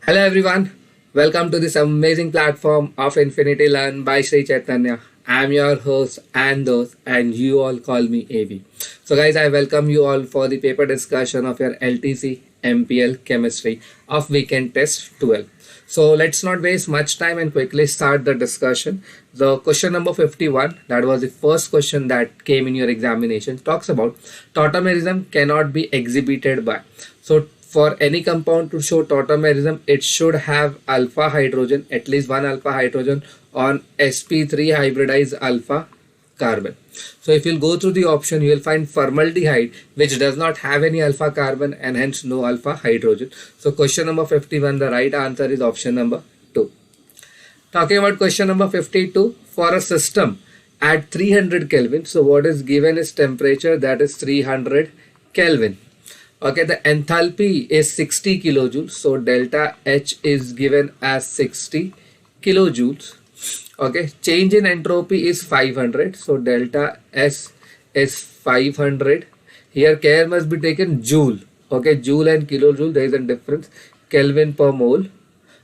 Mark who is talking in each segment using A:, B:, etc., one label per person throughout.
A: Hello everyone, welcome to this amazing platform of Infinity Learn by Sri Chaitanya. I am your host and you all call me AV. So guys, I welcome you all for the paper discussion of your LTC MPL chemistry of weekend test 12. So let's not waste much time and quickly start the discussion. The question number 51, that was the first question that came in your examination, talks about tautomerism cannot be exhibited by. So for any compound to show tautomerism, it should have alpha hydrogen, at least one alpha hydrogen on sp3 hybridized alpha carbon. So if you'll go through the option, you will find formaldehyde, which does not have any alpha carbon and hence no alpha hydrogen. So question number 51, the right answer is option number 2. Talking about question number 52, for a system at 300 Kelvin, so what is given is temperature, that is 300 Kelvin. Okay, the enthalpy is 60 kilojoules, so delta H is given as 60 kilojoules. Okay, change in entropy is 500, so delta S is 500. Here care must be taken joule. Okay, joule and kilojoule, there is a difference. Kelvin per mole.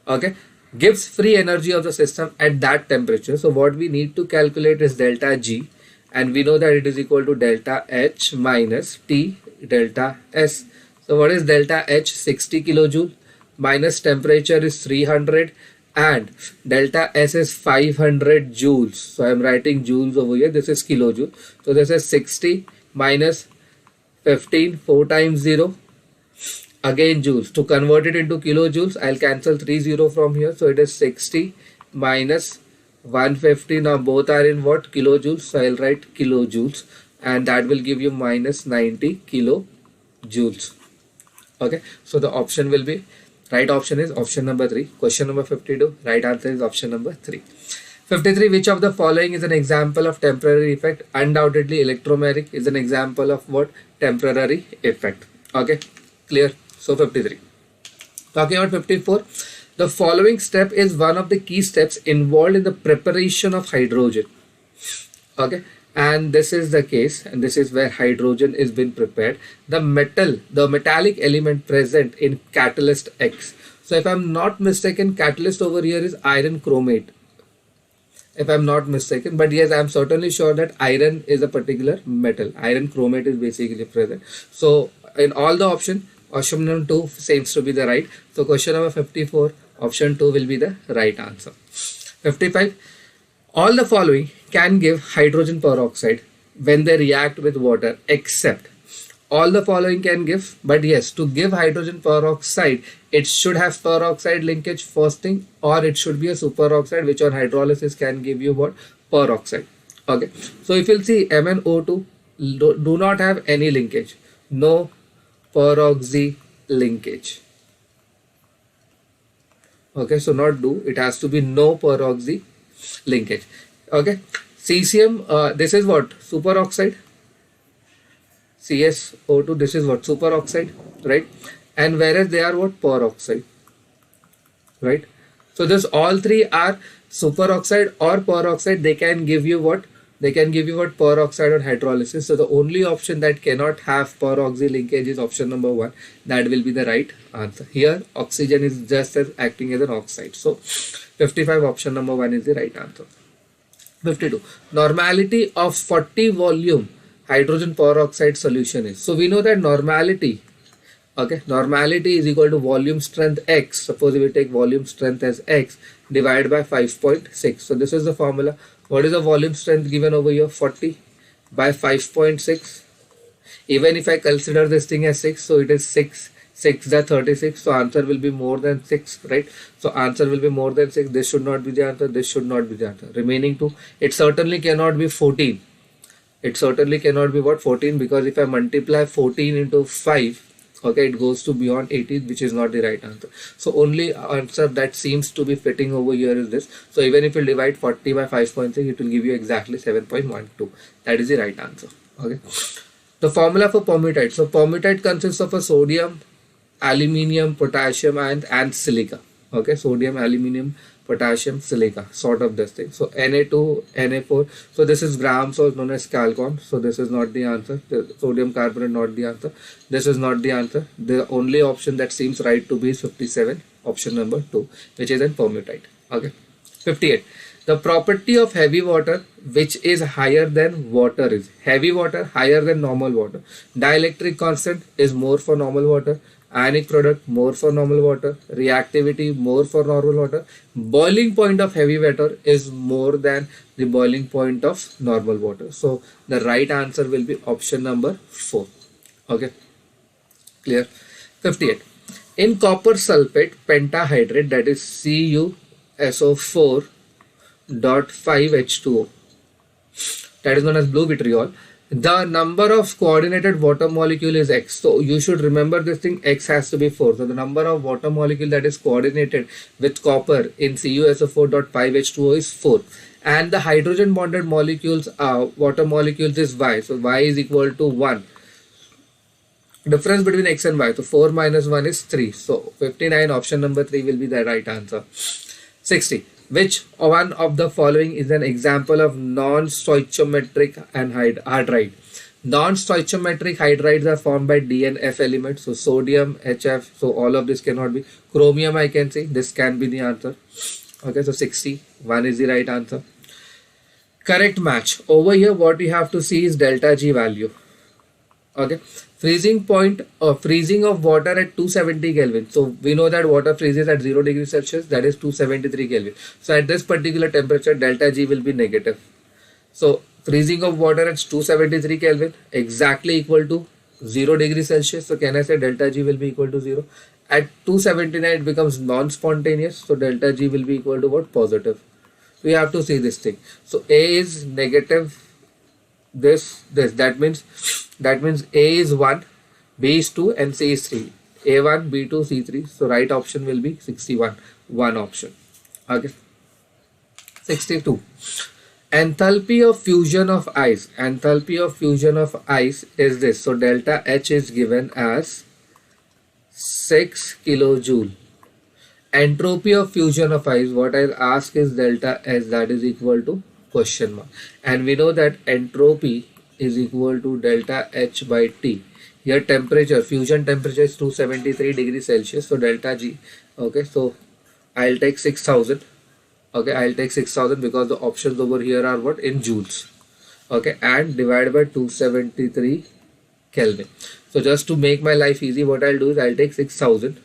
A: Okay, gives free energy of the system at that temperature. So what we need to calculate is delta G, and we know that it is equal to delta H minus T delta S. So what is delta H? 60 kilojoule minus temperature is 300 and delta S is 500 joules. So I am writing joules over here. This is kilojoule. So this is 60 minus 15, 4 times 0. Again joules. To convert it into kilojoules, I'll cancel 3 0 from here. So it is 60 minus 150. Now both are in what? Kilojoules. So I'll write kilojoules and that will give you minus 90 kilojoules. Okay. So the option will be, right option is option number 3. Question number 52, right answer is option number 3. 53, which of the following is an example of temporary effect? Undoubtedly electromeric is an example of what? Temporary effect. Okay, clear. So 53. Talking about 54, the following step is one of the key steps involved in the preparation of hydrogen. Okay, and this is the case, and this is where hydrogen is being prepared. The metallic element present in catalyst X. So if I'm not mistaken, catalyst over here is iron chromate, if I'm not mistaken, but yes, I'm certainly sure that iron is a particular metal. Iron chromate is basically present. So in all the option number 2 seems to be the right. So question number 54, option 2 will be the right answer. 55, all the following can give hydrogen peroxide when they react with water, except all the following can give, but yes, to give hydrogen peroxide, it should have peroxide linkage first thing, or it should be a superoxide, which on hydrolysis can give you what? Peroxide. Okay, so if you'll see MnO2 do not have any linkage, no peroxy linkage. Okay, so not do, it has to be no peroxy linkage. Okay, cesium, this is what? Superoxide. CSO2, this is what? Superoxide, right? And whereas they are what? Peroxide, right? So this all three are superoxide or peroxide. They can give you what? They can give you what? Peroxide on hydrolysis. So the only option that cannot have peroxy linkage is option number 1. That will be the right answer. Here oxygen is just as acting as an oxide. So 55, option number 1 is the right answer. 52, normality of 40 volume hydrogen peroxide solution is. So we know that normality, okay, normality is equal to volume strength X. Suppose we take volume strength as X divided by 5.6. So this is the formula. What is the volume strength given over here? 40 by 5.6. Even if I consider this thing as 6, so it is 6 is 36. So answer will be more than 6, right? So answer will be more than 6. This should not be the answer. This should not be the answer. Remaining 2. It certainly cannot be 14. It certainly cannot be what? 14, because if I multiply 14 into 5, okay, it goes to beyond 18, which is not the right answer. So only answer that seems to be fitting over here is this. So even if you divide 40 by 5.6, it will give you exactly 7.12. That is the right answer. Okay. The formula for permutate. So permutate consists of a sodium, aluminium, potassium and silica. Okay, sodium, aluminium, potassium, silica, sort of this thing. So Na2, Na4. So this is gram salt known as calcon. So this is not the answer. The sodium carbonate not the answer. This is not the answer. The only option that seems right to be is 57. option number 2, which is in permutate. Okay. 58. The property of heavy water which is higher than water is heavy water higher than normal water. Dielectric constant is more for normal water. Ionic product more for normal water. Reactivity more for normal water. Boiling point of heavy water is more than the boiling point of normal water. So the right answer will be option number 4. Okay. Clear? 58. In copper sulfate pentahydrate, that is CuSO4.5H2O, that is known as blue vitriol, the number of coordinated water molecule is X. So you should remember this thing, X has to be 4. So the number of water molecule that is coordinated with copper in CuSO4.5H2O is 4. And the hydrogen bonded molecules, water molecules is Y. So Y is equal to 1. Difference between X and Y. So 4 minus 1 is 3. So 59, option number 3 will be the right answer. 60. Which one of the following is an example of non-stoichiometric anhydride? Non-stoichiometric hydrides are formed by D and F elements. So sodium, HF. So all of this cannot be. Chromium I can say. This can be the answer. Okay, so 60. 1 is the right answer. Correct match. Over here what we have to see is delta G value. Okay, freezing point or freezing of water at 270 Kelvin. So we know that water freezes at 0 degrees Celsius, that is 273 Kelvin. So at this particular temperature, delta G will be negative. So freezing of water at 273 Kelvin exactly equal to 0 degrees Celsius. So can I say delta G will be equal to 0? At 279 it becomes non-spontaneous. So delta G will be equal to what? Positive. We have to see this thing. So A is negative. This. That means A is 1, B is 2 and C is 3. A1, B2, C3. So right option will be 61. One option. Okay. 62. Enthalpy of fusion of ice. Enthalpy of fusion of ice is this. So delta H is given as 6 kilojoule. Entropy of fusion of ice, what I'll ask is delta S, that is equal to question mark. And we know that entropy is equal to delta H by T. Here temperature, fusion temperature is 273 degrees Celsius. So delta G. Okay, so I'll take 6000. Okay, I'll take 6000 because the options over here are what? In joules. Okay, and divided by 273 Kelvin. So just to make my life easy, what I'll do is I'll take 6000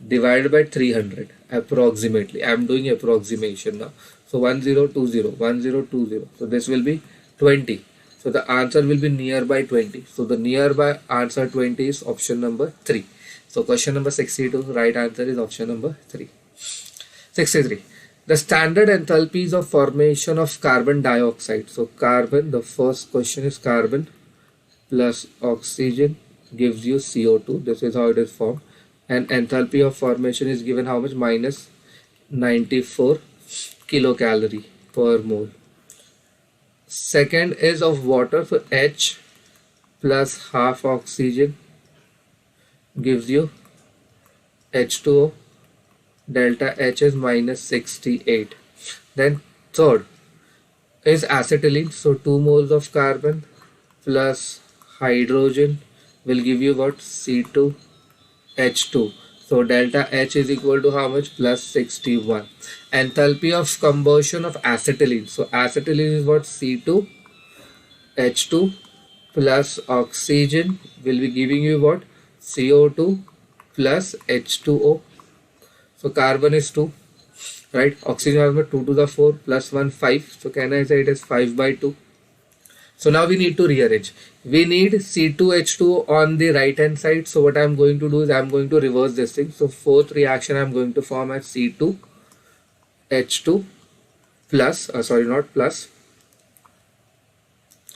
A: divided by 300 approximately. I'm doing approximation now. So 1020, 1020. So this will be 20. So the answer will be nearby 20. So the nearby answer 20 is option number 3. So question number 62, right answer is option number 3. 63. The standard enthalpies of formation of carbon dioxide. So carbon, the first question is carbon plus oxygen gives you CO2. This is how it is formed. And enthalpy of formation is given how much? Minus 94 kilocalorie per mole. Second is of water. So H plus half oxygen gives you H2O. Delta H is minus 68. Then third is acetylene. So 2 moles of carbon plus hydrogen will give you what? C2H2. So delta H is equal to how much? Plus 61. Enthalpy of combustion of acetylene. So acetylene is what? C2H2 plus oxygen will be giving you what? CO2 plus H2O. So carbon is 2, right? Oxygen is 2 to the 4 plus 1, 5. So can I say it is 5 by 2? So now we need to rearrange. We need C2H2 on the right hand side. So what I am going to do is I am going to reverse this thing. So fourth reaction I am going to form as C2H2 plus, sorry, not plus.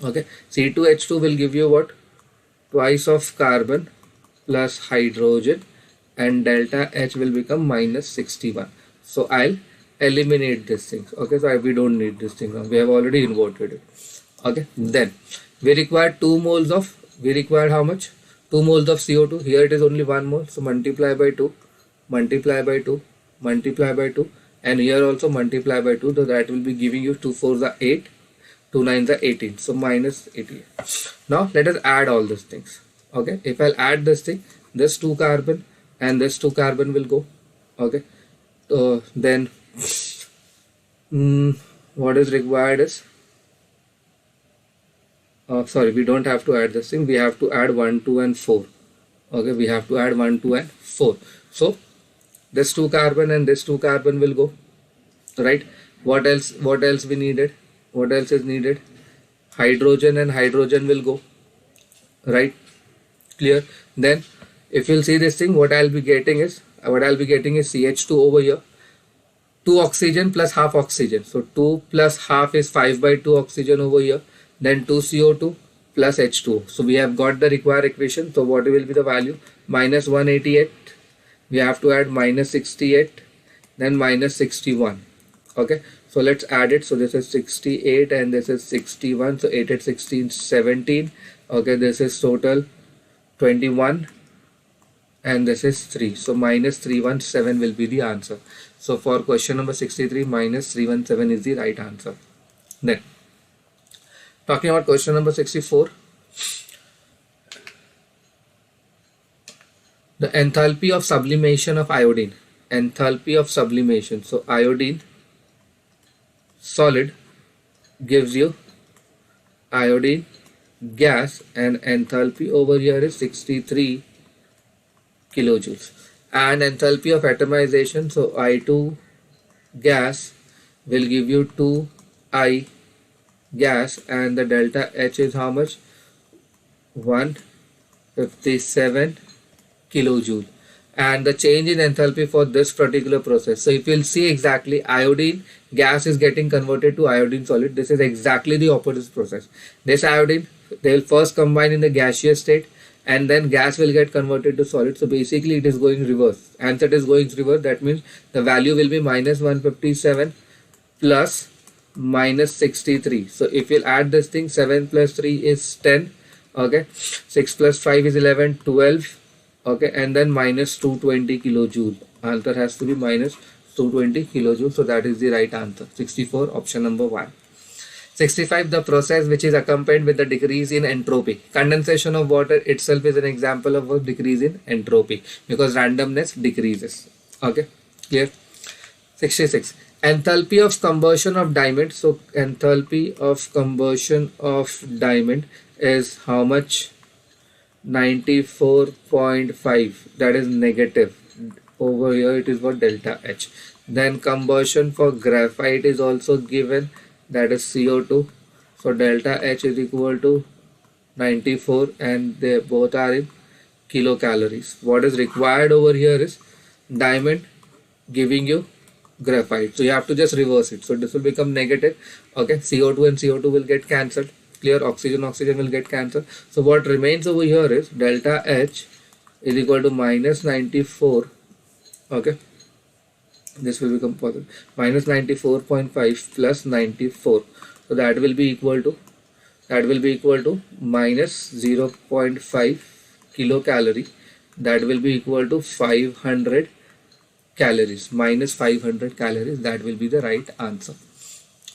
A: Okay, C2H2 will give you what? Twice of carbon plus hydrogen, and delta H will become minus 61. So I'll eliminate this thing. Okay, so we don't need this thing now. We have already inverted it. Okay, then we require 2 moles of, we require how much? 2 moles of CO2. Here it is only 1 mole. So multiply by 2, multiply by 2, multiply by 2, and here also multiply by 2. So that will be giving you 2 4s are 8, 2 9s are 18. So minus 88. Now let us add all these things. Okay, if I'll add this thing, this 2 carbon and this 2 carbon will go. Okay, so then what is required is sorry, we don't have to add this thing, we have to add 1 2 and 4. Okay, we have to add 1 2 and 4. So this 2 carbon and this 2 carbon will go, right? What else we needed? What else is needed? Hydrogen and hydrogen will go, right? Clear? Then if you'll see this thing, what I'll be getting is CH2 over here, 2 oxygen plus half oxygen. So 2 plus half is 5 by 2 oxygen over here. Then 2 CO2 plus H2O. So we have got the required equation. So what will be the value? Minus 188. We have to add minus 68. Then minus 61. Okay. So let's add it. So this is 68 and this is 61. So 8 at 16, 17. Okay. This is total 21. And this is 3. So minus 317 will be the answer. So for question number 63, minus 317 is the right answer. Then talking about question number 64, the enthalpy of sublimation of iodine. Enthalpy of sublimation. So iodine solid gives you iodine gas, and enthalpy over here is 63 kilojoules. And enthalpy of atomization, so I2 gas will give you 2I gas, and the delta H is how much? 157 kilojoule. And the change in enthalpy for this particular process, so if you'll see exactly, iodine gas is getting converted to iodine solid. This is exactly the opposite process. This iodine, they will first combine in the gaseous state, and then gas will get converted to solid. So basically it is going reverse. Answer is going reverse. That means the value will be minus 157 plus minus 63. So if you'll add this thing, 7 plus 3 is 10. Okay, 6 plus 5 is 11, 12. Okay, and then minus 220 kilojoule. Answer has to be minus 220 kilojoule. So that is the right answer. 64, option number 1. 65, the process which is accompanied with the decrease in entropy. Condensation of water itself is an example of a decrease in entropy because randomness decreases. Okay, clear? 66, enthalpy of combustion of diamond. So enthalpy of combustion of diamond is how much? 94.5. that is negative. Over here it is what? Delta H. Then combustion for graphite is also given, that is CO2. So delta H is equal to 94, and they both are in kilocalories. What is required over here is diamond giving you graphite. So you have to just reverse it. So this will become negative. Okay, CO2 and CO2 will get cancelled. Clear? Oxygen will get cancelled. So what remains over here is delta H is equal to minus 94. Okay, this will become positive. Minus 94.5 plus 94. So that will be equal to minus 0.5 kilocalorie. That will be equal to 500 calories. Minus 500 calories. That will be the right answer.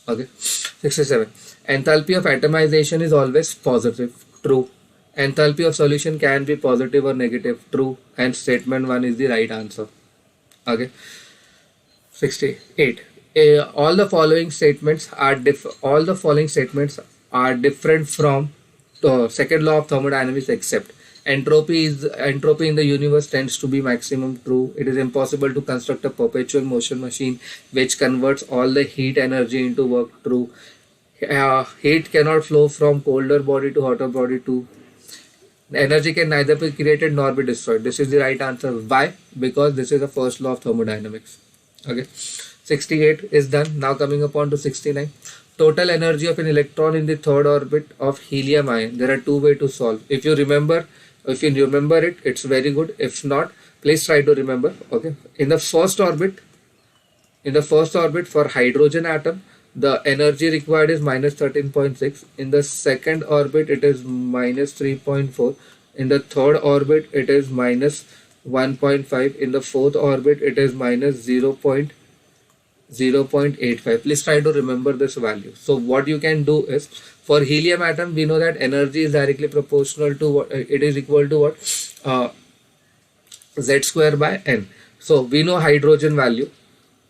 A: Okay. 67. Enthalpy of atomization is always positive. True. Enthalpy of solution can be positive or negative. True. And statement 1 is the right answer. Okay. 68. All the following statements are different from the second law of thermodynamics except entropy in the universe tends to be maximum. True. It is impossible to construct a perpetual motion machine which converts all the heat energy into work. True. Heat cannot flow from colder body to hotter body. True. Energy can neither be created nor be destroyed. This is the right answer. Why? Because this is the first law of thermodynamics. Okay. 68 is done. Now coming upon to 69. Total energy of an electron in the third orbit of helium ion. There are two ways to solve. If you remember it, it's very good. If not, please try to remember. Okay. In the first orbit for hydrogen atom, the energy required is minus 13.6. In the second orbit, it is minus 3.4. In the third orbit, it is minus 1.5. In the fourth orbit, it is minus 0.85. Please try to remember this value. So what you can do is, for helium atom, we know that energy is directly proportional to what it is equal to what? Z square by N. So we know hydrogen value.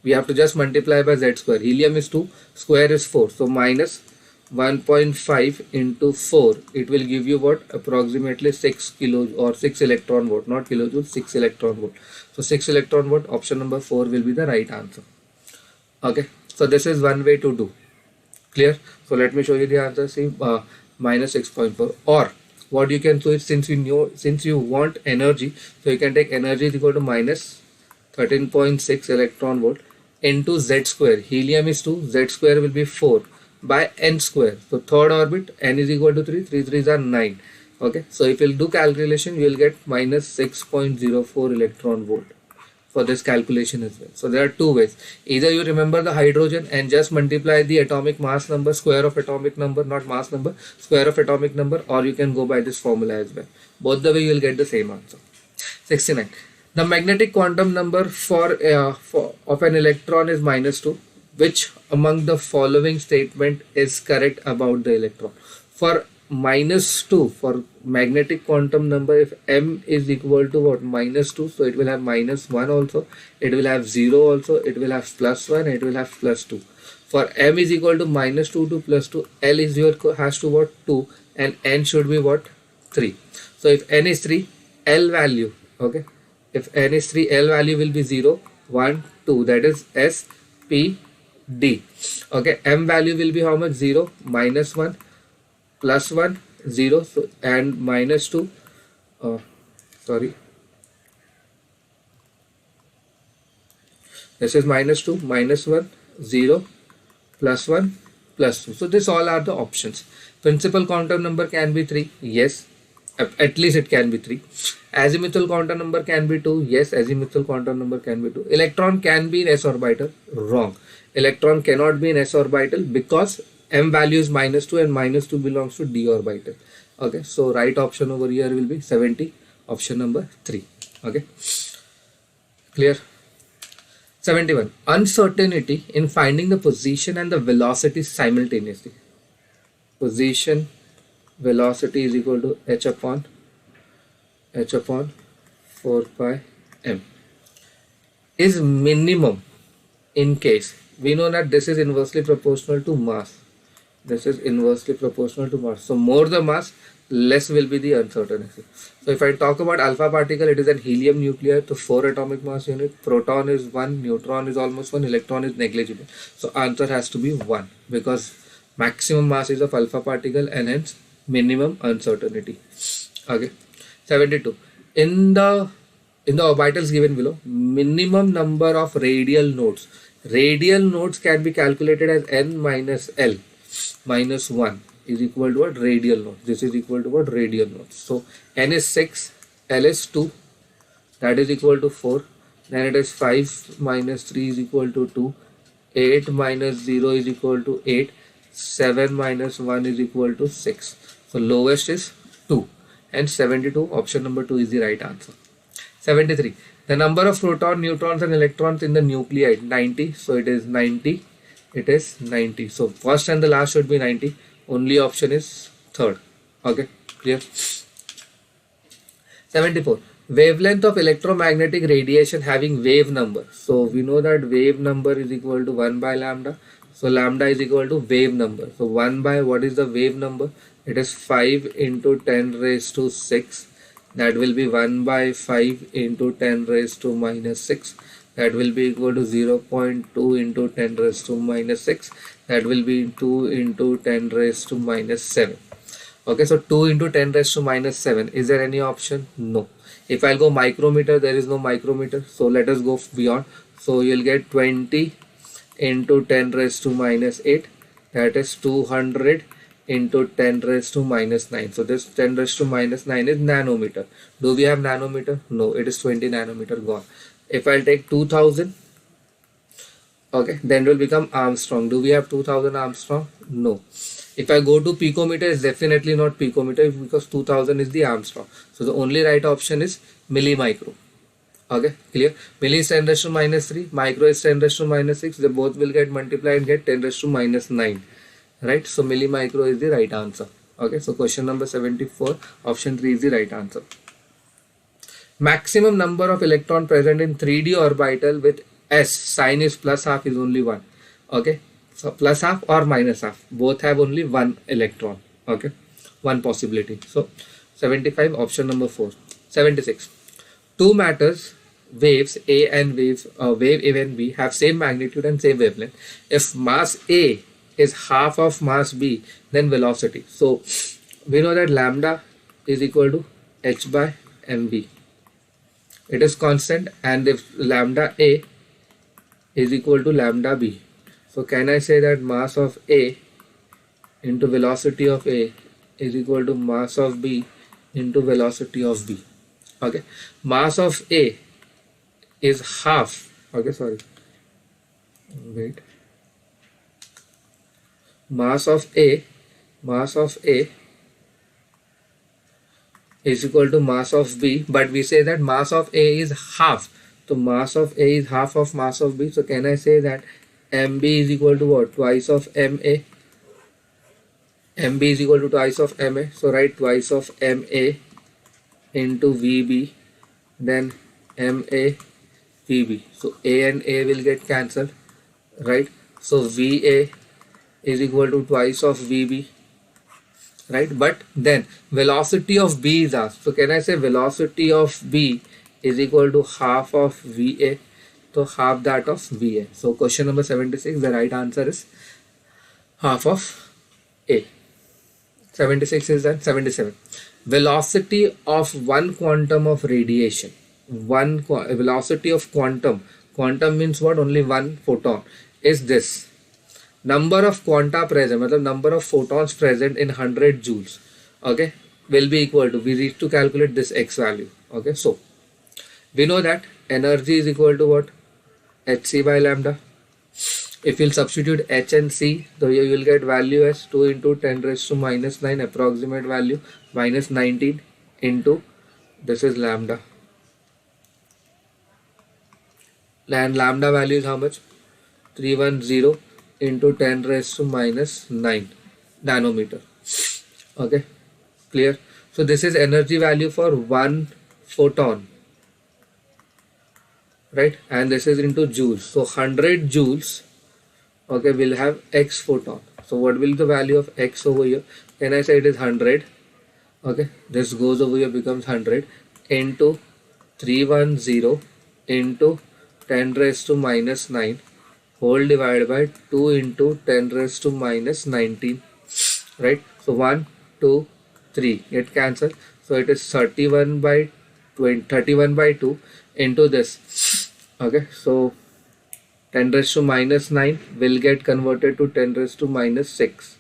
A: We have to just multiply by Z square. Helium is 2, square is 4. So minus 1.5 into 4. It will give you what? Approximately 6 kilo or 6 electron volt. Not kilojoule, 6 electron volt. So 6 electron volt, option number 4 will be the right answer. Okay. So this is one way to do. Clear? So let me show you the answer. See, minus 6.4. Or what you can do is, since you want energy, so you can take energy is equal to minus 13.6 electron volt into Z square. Helium is 2, Z square will be 4 by N square. So third orbit, N is equal to 3, 3 3s are 9. Okay, so if you'll do calculation, you will get minus 6.04 electron volt for this calculation as well. So there are two ways. Either you remember the hydrogen and just multiply the atomic mass number, square of atomic number, not mass number, square of atomic number, or you can go by this formula as well. Both the way you will get the same answer. 69. The magnetic quantum number of an electron is minus 2. Which among the following statement is correct about the electron? For minus 2, for magnetic quantum number, if m is equal to what? Minus 2, so it will have minus 1 also, it will have 0 also, it will have plus 1, it will have plus 2. For m is equal to minus 2 to plus 2, L is has to what? 2, and n should be what? 3. So if n is 3, L value, okay, if n is 3, L value will be 0, 1, 2, that is S, P, D. Okay, m value will be how much? 0, minus 1, plus 1, 0, so, and minus 2, this is minus 2, minus 1, 0, plus 1, plus 2. So this all are the options. Principal quantum number can be 3, yes, at least it can be 3. Azimuthal quantum number can be 2, yes, azimuthal quantum number can be 2. Electron can be in s orbital, wrong. Electron cannot be in s orbital because m value is minus 2 and minus 2 belongs to d orbital. Okay, so right option over here will be 70, option number 3. Okay, clear? 71. Uncertainty in finding the position and the velocity simultaneously. Position, velocity is equal to h upon 4 pi m is minimum in case we know that this is inversely proportional to mass. This is inversely proportional to mass. So more the mass, less will be the uncertainty. So if I talk about alpha particle, it is an helium nuclei to 4 atomic mass unit. Proton is 1, neutron is almost 1, electron is negligible. So answer has to be 1 because maximum mass is of alpha particle and hence minimum uncertainty. Okay. 72. In the orbitals given below, minimum number of radial nodes. Radial nodes can be calculated as n minus L minus 1 is equal to what? Radial nodes. This is equal to what? Radial nodes. So n is 6, L is 2, that is equal to 4. Then it is 5 minus 3 is equal to 2, 8 minus 0 is equal to 8, 7 minus 1 is equal to 6. So lowest is 2 and 72, option number 2 is the right answer. 73. The number of proton, neutrons and electrons in the nuclei, 90. So it is 90. It is 90. So first and the last should be 90. Only option is third. Okay, clear? 74. Wavelength of electromagnetic radiation having wave number. So we know that wave number is equal to 1 by lambda. So lambda is equal to wave number. So 1 by what is the wave number? It is 5 into 10 raised to 6. That will be 1 by 5 into 10 raised to minus 6. That will be equal to 0.2 into 10 raised to minus 6. That will be 2 into 10 raised to minus 7. Okay, so 2 into 10 raised to minus 7. Is there any option? No. If I'll go micrometer, there is no micrometer. So let us go beyond. So you'll get 20 into 10 raised to minus 8. That is 200 into 10 raised to minus 9. So this 10 raised to minus 9 is nanometer. Do we have nanometer? No, it is 20 nanometer gone. If I'll take 2000, okay, then it will become Armstrong. Do we have 2000 Armstrong? No. If I go to picometer, it's definitely not picometer because 2000 is the Armstrong. So the only right option is millimicro. Okay, clear? Milli is 10 raised to minus 3, micro is 10 raised to minus 6. They both will get multiplied and get 10 raised to minus 9. Right? So millimicro is the right answer. Okay, so question number 74, option 3 is the right answer. Maximum number of electron present in 3D orbital with s sign is plus half is only 1. Okay, so plus half or minus half, both have only one electron. Okay, one possibility. So 75, option number 4. 76. Two matters, waves A and wave A and B, have same magnitude and same wavelength. If mass A is half of mass B, then velocity. So we know that lambda is equal to h by mv. It is constant, and if lambda A is equal to lambda B, so can I say that mass of A into velocity of A is equal to mass of B into velocity of B. Okay, mass of A is half. Okay, sorry, wait. Mass of A is equal to mass of B, but we say that mass of A is half. So mass of A is half of mass of B. So can I say that mb is equal to what? Twice of ma. mb is equal to twice of ma. So write twice of ma into vb, then ma vb. So a and a will get cancelled, right? So va is equal to twice of vb, right? But then velocity of B is asked. So can I say velocity of B is equal to half of VA? So half that of VA. So question number 76, the right answer is half of A. 76 is that. 77. Velocity of one quantum of radiation. Velocity of quantum. Quantum means what? Only one photon. Is this. Number of quanta present, matlab number of photons present in 100 joules, okay, will be equal to, we need to calculate this x value. Okay, so we know that energy is equal to what? Hc by lambda. If you'll substitute h and c, so you will get value as 2 into 10 raised to minus 9, approximate value minus 19 into, this is lambda, and lambda value is how much? 310 into 10 raised to minus 9 nanometer. Okay, clear? So this is energy value for one photon, right? And this is into joules. So 100 joules, okay, will have x photon. So what will be the value of x over here? Can I say it is 100? Okay, this goes over here, becomes 100 into 310 into 10 raised to minus 9 whole divided by 2 into 10 raised to minus 19, right? So 1, 2, 3 get cancelled. So it is 31 by 2 into this. Okay, so 10 raised to minus 9 will get converted to 10 raised to minus 6.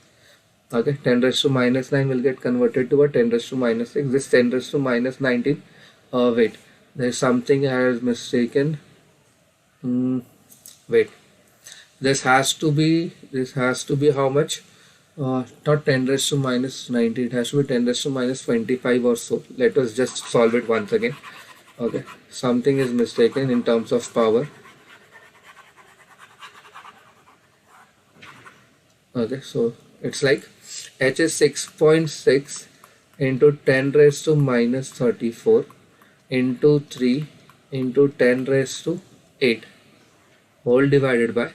A: Okay, 10 raised to minus 9 will get converted to a 10 raised to minus 6. This 10 raised to minus 19. Wait, there is something I have mistaken. Wait. This has to be how much? Not 10 raised to minus 90, it has to be 10 raised to minus 25 or so. Let us just solve it once again. Okay, something is mistaken in terms of power. Okay, so it's like h is 6.6 into 10 raised to minus 34 into 3 into 10 raised to 8 whole divided by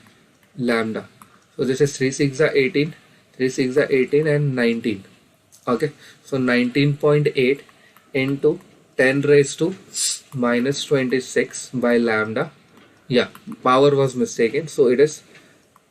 A: lambda. So this is 3 6 are 18, 3 6 are 18 and 19. Okay, so 19.8 into 10 raised to minus 26 by lambda. Yeah, power was mistaken. So it is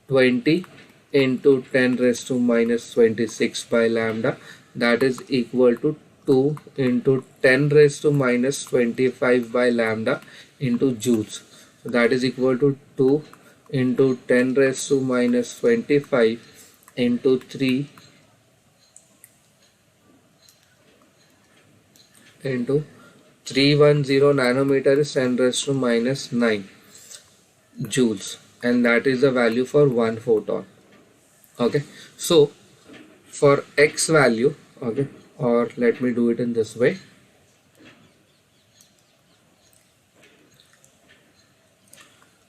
A: 20 into 10 raised to minus 26 by lambda. That is equal to 2 into 10 raised to minus 25 by lambda into joules. So that is equal to 2 into 10 raised to minus 25 into 3 into 310 nanometer is 10 raised to minus 9 joules, and that is the value for one photon. Okay, so for x value, okay, or let me do it in this way.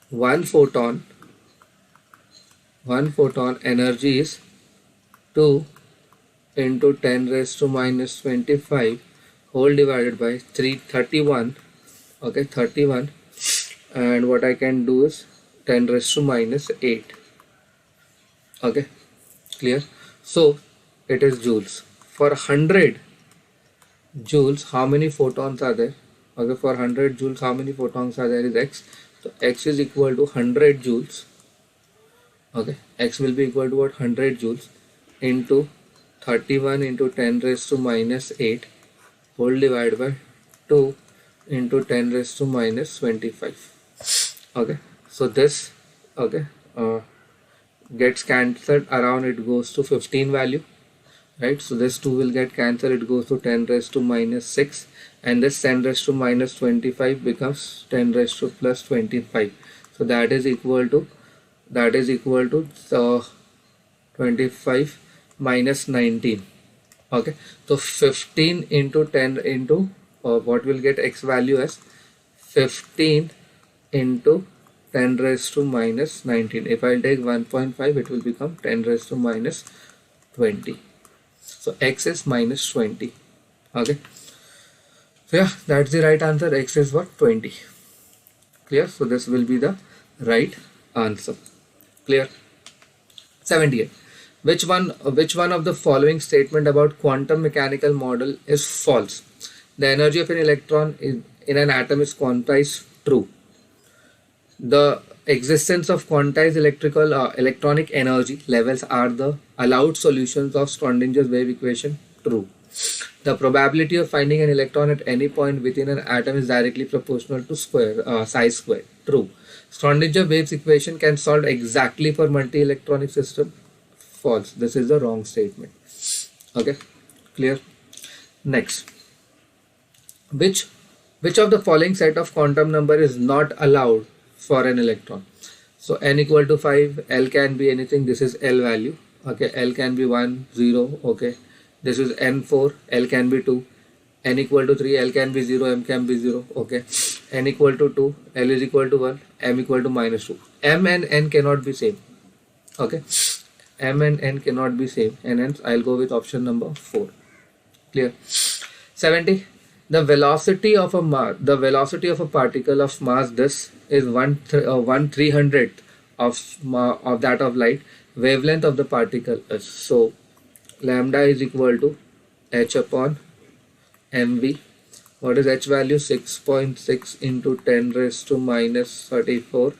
A: One photon energy is 2 into 10 raised to minus 25 whole divided by 331 okay, 31, and what I can do is 10 raised to minus 8. Okay, clear? So it is joules. For 100 joules, how many photons are there? Okay, for 100 joules, how many photons are there is x. So x is equal to 100 joules. Okay, x will be equal to what? 100 joules into 31 into 10 raised to minus 8 whole divided by 2 into 10 raised to minus 25. Okay, so this, okay, gets cancelled around, it goes to 15 value, right? So this 2 will get cancelled, it goes to 10 raised to minus 6, and this 10 raised to minus 25 becomes 10 raised to plus 25. So that is equal to 25 minus 19. Okay, so 15 into 10 into what will get x value as 15 into 10 raised to minus 19. If I take 1.5, it will become 10 raised to minus 20. So x is minus 20. Okay, so yeah, that's the right answer. X is what? 20. Clear? So this will be the right answer. Clear? 78. Which one of the following statement about quantum mechanical model is false? The energy of an electron in an atom is quantized. True. The existence of quantized electronic energy levels are the allowed solutions of Schrodinger's wave equation. True. The probability of finding an electron at any point within an atom is directly proportional to psi squared. True. Schrodinger waves equation can solve exactly for multi-electronic system. False. This is the wrong statement. Okay, clear? Next, which of the following set of quantum number is not allowed for an electron? So n equal to 5, L can be anything. This is L value. Okay, L can be 1, 0. Okay, this is n4, L can be 2. N equal to 3, L can be 0, M can be 0. Okay, n equal to 2, L is equal to 1, M equal to minus 2. M and N cannot be same. Okay, M and N cannot be same, and hence I'll go with option number 4. Clear? 70. The velocity of a particle of mass this is 1/300th of that of light. Wavelength of the particle is, so lambda is equal to h upon mv. What is h value? 6.6 into 10 raised to minus 34.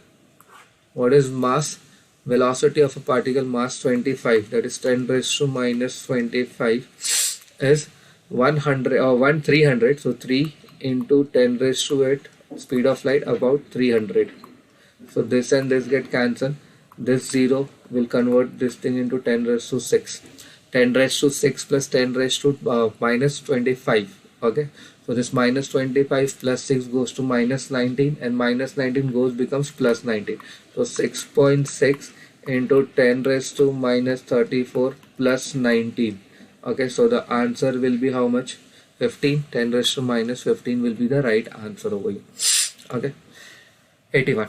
A: What is mass? Velocity of a particle, mass 25, that is 10 raised to minus 25 is 100 or 1/300. So 3 into 10 raised to 8, speed of light about 300. So this and this get cancelled. This 0 will convert this thing into 10 raised to 6. 10 raised to 6 plus 10 raised to minus 25. Okay, so this minus 25 plus 6 goes to minus 19, and minus 19 becomes plus 19. So 6.6 into 10 raised to minus 34 plus 19. Okay, so the answer will be how much? 15. 10 raised to minus 15 will be the right answer over here. Okay, 81.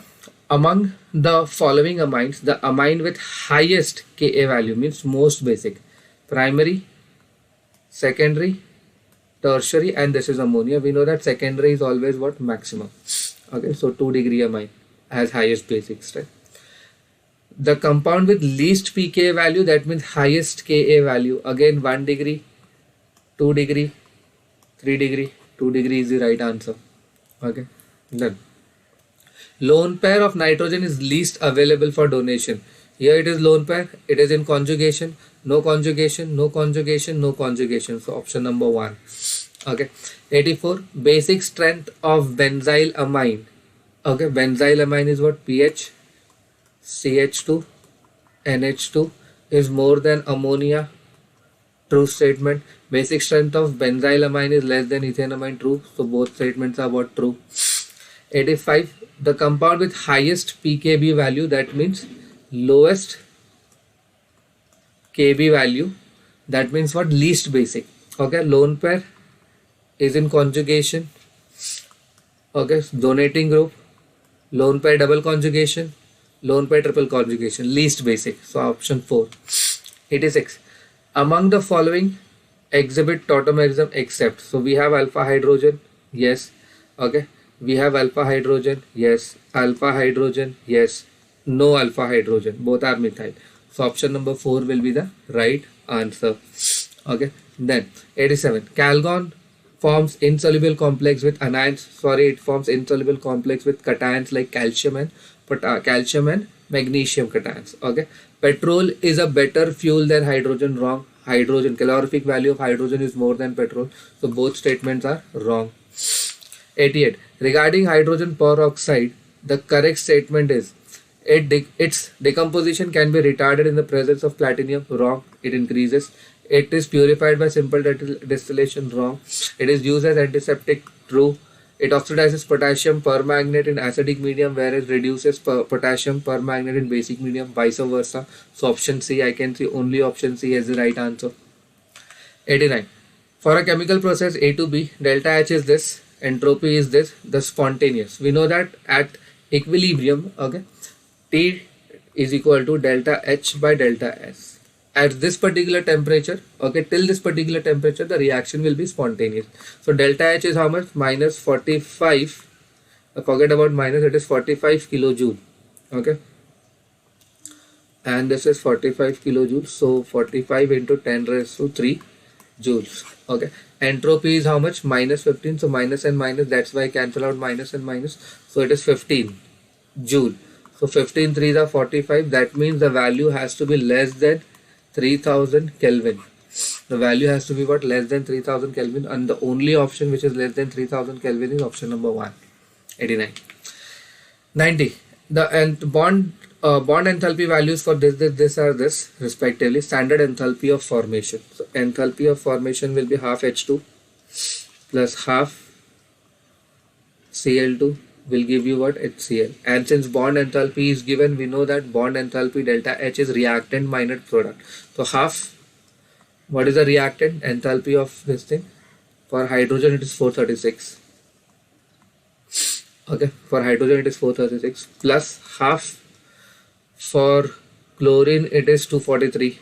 A: Among the following amines, the amine with highest Ka value means most basic, primary, secondary, tertiary, and this is ammonia. We know that secondary is always what? Maximum. Okay, so 2 degree amine has highest basic strength. The compound with least pK value, that means highest Ka value, again 1 degree, 2 degree, 3 degree, 2 degree is the right answer. Okay, done. Lone pair of nitrogen is least available for donation. Here it is lone pair, it is in conjugation, no conjugation, no conjugation, no conjugation. So option number 1. Okay, 84. Basic strength of benzyl amine. Okay, benzyl amine is what? pH CH2 NH2 is more than ammonia. True statement. Basic strength of benzyl amine is less than ethanamine. True. So both statements are what? True. 85. The compound with highest pKb value, that means lowest Kb value, that means what? Least basic. Okay, lone pair is in conjugation. Okay, donating group, lone pair double conjugation, lone pair triple conjugation, least basic. So option 4. 86. Among the following exhibit tautomerism except, so we have alpha hydrogen, yes. Okay, We have alpha hydrogen, yes. Alpha hydrogen, yes. No alpha hydrogen, both are methyl. So option number 4 will be the right answer. Okay, then 87. Calgon forms insoluble complex with anions. Sorry, it forms insoluble complex with cations like calcium and magnesium cations. Okay, petrol is a better fuel than hydrogen. Wrong. Hydrogen, calorific value of hydrogen is more than petrol. So both statements are wrong. 88. Regarding hydrogen peroxide, the correct statement is its decomposition can be retarded in the presence of platinum. Wrong. It increases. It is purified by simple distillation. Wrong. It is used as antiseptic. True. It oxidizes potassium permanganate in acidic medium, whereas reduces potassium permanganate in basic medium, vice versa. So option C, I can see only option C as the right answer. 89. For a chemical process A to B, delta H is this, entropy is this, the spontaneous. We know that at equilibrium, okay, T is equal to delta H by delta S. At this particular temperature, okay, till this particular temperature, the reaction will be spontaneous. So delta H is how much? Minus 45. Forget about minus, it is 45 kilojoule. Okay. And this is 45 kilojoules. So 45 into 10 raised to 3 joules. Okay. Entropy is how much? Minus 15. So minus and minus, that's why I cancel out minus and minus. So it is 15 joule. So 15 3s are 45. That means the value has to be less than 3000 Kelvin. The value has to be what? Less than 3000 Kelvin, and the only option which is less than 3000 Kelvin is option number 1. 89. 90. The bond enthalpy values for this are this respectively. Standard enthalpy of formation. So enthalpy of formation will be half H2 plus half Cl2 will give you what? HCl. And since bond enthalpy is given, we know that bond enthalpy delta H is reactant minus product. So half, what is the reactant enthalpy of this thing? For hydrogen it is 436. Okay, for hydrogen it is 436 plus half for chlorine it is 243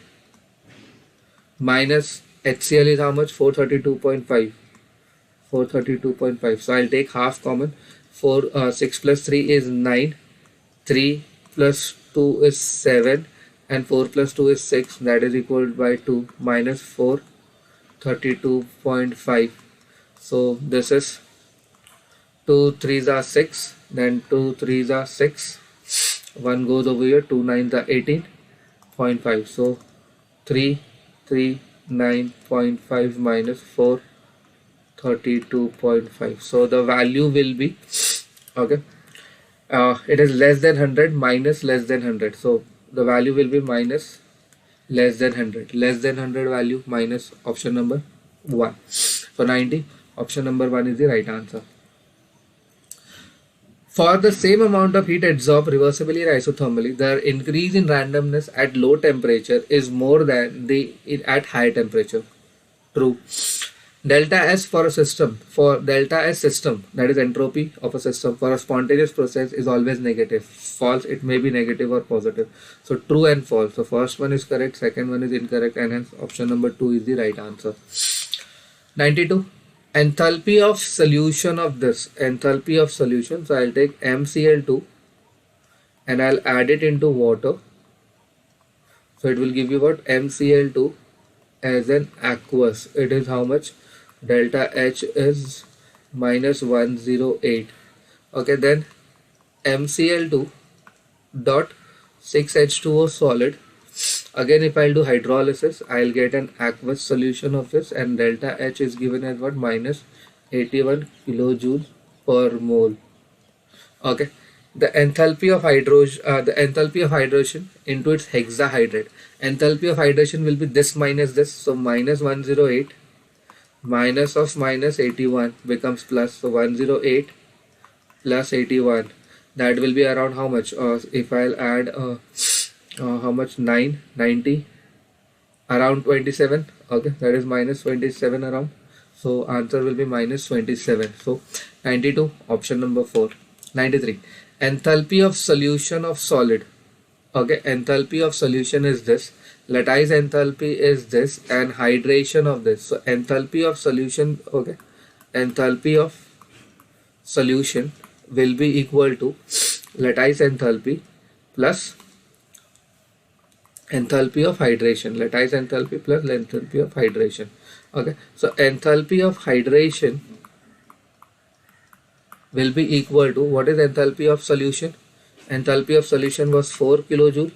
A: minus HCl is how much? 432.5. 432.5. So I'll take half common. 6 plus 3 is 9, 3 plus 2 is 7, and 4 plus 2 is 6, that is equal by 2 minus 432.5. So this is 2 3s are 6, then 2 3s are 6, 1 goes over here, 2 9s are 18.5. So 339.5 minus 432.5. So the value will be, okay, it is less than 100 minus less than 100. So the value will be minus less than 100. Less than 100 value minus option number 1. So 90, option number 1 is the right answer. For the same amount of heat absorbed reversibly or isothermally, the increase in randomness at low temperature is more than at high temperature. True. Delta S for a system, for delta S system, that is entropy of a system, for a spontaneous process is always negative. False, it may be negative or positive. So true and false. So first one is correct, second one is incorrect, and hence option number 2 is the right answer. 92. Enthalpy of solution of this. Enthalpy of solution. So I'll take MCl2 and I'll add it into water. So it will give you what? MCl2 as an aqueous. It is how much? Delta H is minus 108. Okay, then MCl2 dot 6H2O solid. Again, if I'll do hydrolysis, I'll get an aqueous solution of this, and delta H is given as what? Minus 81 kilojoules per mole. Okay, the enthalpy of hydrogen into its hexahydrate. Enthalpy of hydration will be this minus this. So minus 108 minus of minus 81 becomes plus. So 108 plus 81, that will be around how much? If I'll add how much? 90 around 27. Okay, that is minus 27 around. So answer will be minus 27. So 92, option number 4. 93. Enthalpy of solution of solid. Okay, enthalpy of solution is this, lattice enthalpy is this, and hydration of this. So enthalpy of solution, okay, enthalpy of solution will be equal to lattice enthalpy plus enthalpy of hydration. Lattice enthalpy plus enthalpy of hydration. Okay, so enthalpy of hydration will be equal to, what is enthalpy of solution? Enthalpy of solution was 4 kilojoule.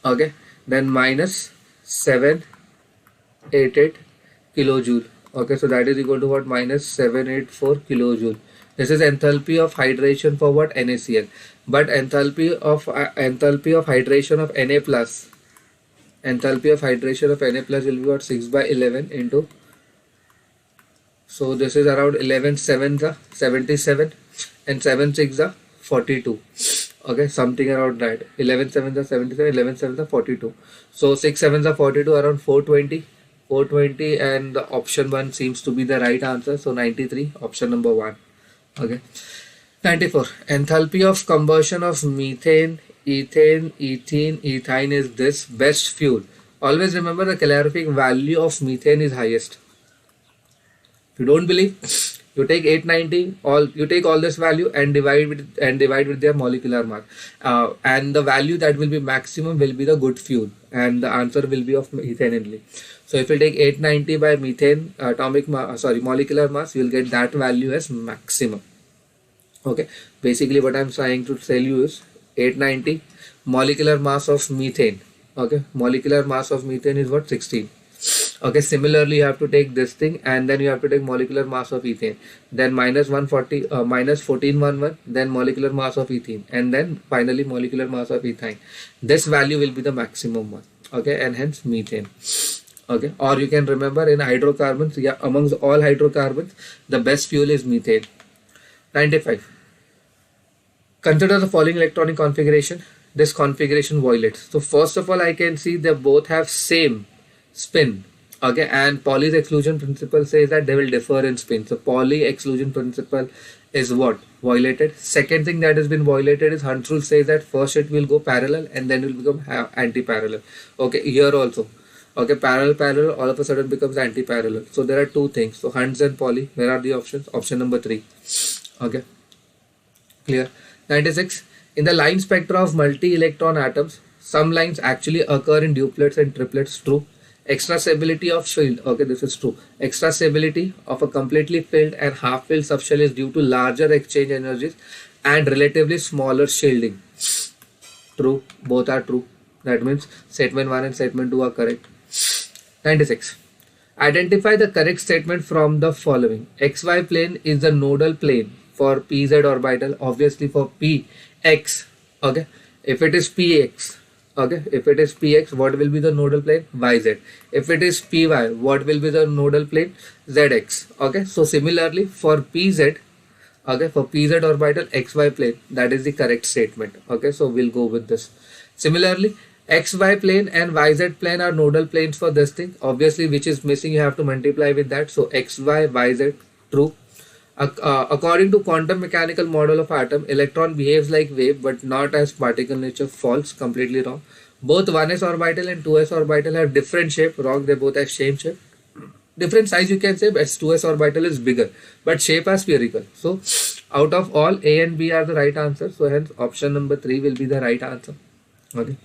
A: Okay, then minus 788 kilojoule. Okay, so that is equal to what? Minus 784 kilojoule. This is enthalpy of hydration for what? NaCl. But enthalpy of hydration of Na plus, enthalpy of hydration of Na plus will be what? 6 by 11 into, so this is around 11 7s are 77 and 7 6 are 42. Okay, something around that. 11 7s are 77, 11 7s are 42. So 6 7s are 42, around 420. 420, and the option 1 seems to be the right answer. So 93, option number 1. Okay. 94. Enthalpy of combustion of methane, ethane, ethene, ethyne is this. Best fuel. Always remember the calorific value of methane is highest. If you don't believe, you take 890, you take all this value and divide with their molecular mass, and the value that will be maximum will be the good fuel, and the answer will be of methane only. So if you take 890 by methane molecular mass, you will get that value as maximum. Okay, basically what I'm trying to tell you is 890 molecular mass of methane. Okay, molecular mass of methane is what? 16. Okay, similarly you have to take this thing, and then you have to take molecular mass of ethane, then minus 140 minus 1411, then molecular mass of ethene, and then finally molecular mass of ethyne. This value will be the maximum one. Okay, and hence methane. Okay, or you can remember in hydrocarbons, yeah, amongst all hydrocarbons the best fuel is methane. 95. Consider the following electronic configuration. This configuration violates. So first of all, I can see they both have same spin. Okay, and Pauli's exclusion principle says that they will differ in spin. So Pauli exclusion principle is what? Violated. Second thing that has been violated is Hund's rule says that first it will go parallel and then it will become anti-parallel. Okay, here also. Okay, parallel all of a sudden becomes anti-parallel. So there are two things. So Hund's and Pauli, where are the options? Option number 3. Okay, clear. 96. In the line spectra of multi-electron atoms, some lines actually occur in duplets and triplets. True. Extra stability of shield. Okay, this is true. Extra stability of a completely filled and half filled subshell is due to larger exchange energies and relatively smaller shielding. True. Both are true. That means statement 1 and statement 2 are correct. 96. Identify the correct statement from the following. XY plane is the nodal plane for PZ orbital. Obviously for PX. Okay. If it is PX. Okay, if it is Px, what will be the nodal plane? Yz. If it is Py, what will be the nodal plane? Zx. Okay, so similarly for Pz, okay, for Pz orbital xy plane, that is the correct statement. Okay, so we'll go with this. Similarly, xy plane and yz plane are nodal planes for this thing. Obviously, which is missing, you have to multiply with that. So xy, yz, true. According to quantum mechanical model of atom, electron behaves like wave but not as particle nature. False, completely wrong. Both 1s orbital and 2s orbital have different shape. Wrong, they both have same shape. Different size you can say, but 2s orbital is bigger, but shape are spherical. So out of all, A and B are the right answer. So hence option number 3 will be the right answer. Okay.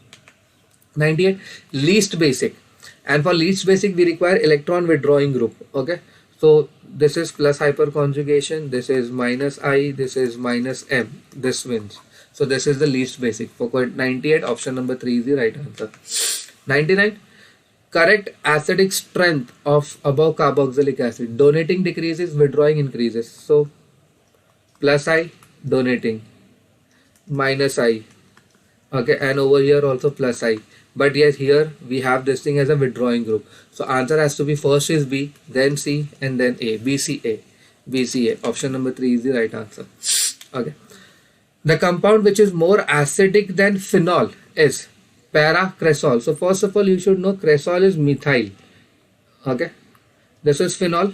A: 98. Least basic. And for least basic, we require electron withdrawing group. Okay. So this is plus hyperconjugation, this is minus I, this is minus M, this wins. So this is the least basic. For 98, option number 3 is the right answer. 99. Correct acidic strength of above carboxylic acid. Donating decreases, withdrawing increases. So plus I, donating, minus I. Okay, and over here also plus I. But yes, here we have this thing as a withdrawing group. So answer has to be first is B, then C, and then A. BCA. BCA. Option number 3 is the right answer. Okay. The compound which is more acidic than phenol is para-cresol. So first of all, you should know cresol is methyl. Okay. This is phenol.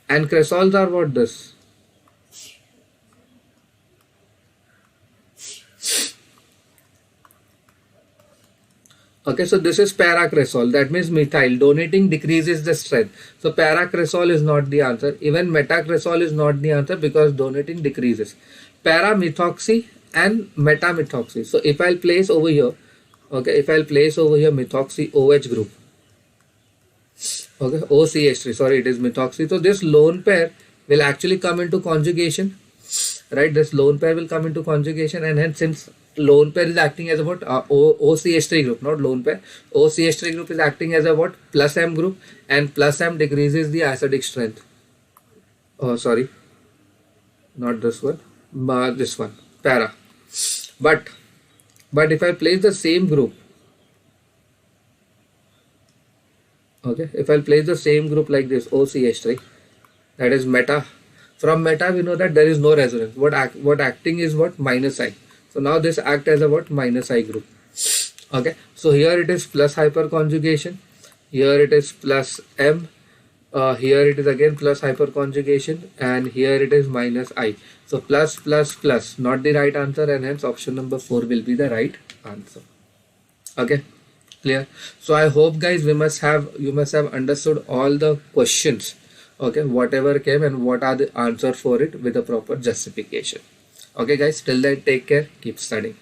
A: And cresols are what this? Okay, so this is paracresol. That means methyl. Donating decreases the strength. So paracresol is not the answer. Even metacresol is not the answer because donating decreases. Paramethoxy and metamethoxy. So if I'll place over here, okay, if I'll place over here methoxy OH group, okay, OCH3, sorry, it is methoxy. So this lone pair will actually come into conjugation, right? This lone pair will come into conjugation, and hence since lone pair is acting as a what, OCH3 group, not lone pair, OCH3 group is acting as a what, plus M group, and plus M decreases the acidic strength. Oh, sorry, not this one, this one, para. But if I place the same group, okay, if I place the same group like this, OCH3, that is meta. From meta we know that there is no resonance. What acting is what, minus I. So now this act as a what, minus I group. Okay, so here it is plus hyperconjugation, here it is plus M, here it is again plus hyperconjugation, and here it is minus I. So plus plus plus, not the right answer, and hence option number 4 will be the right answer. Okay, clear? So I hope guys you must have understood all the questions, okay, whatever came and what are the answer for it with a proper justification. Okay guys, till then take care, keep studying.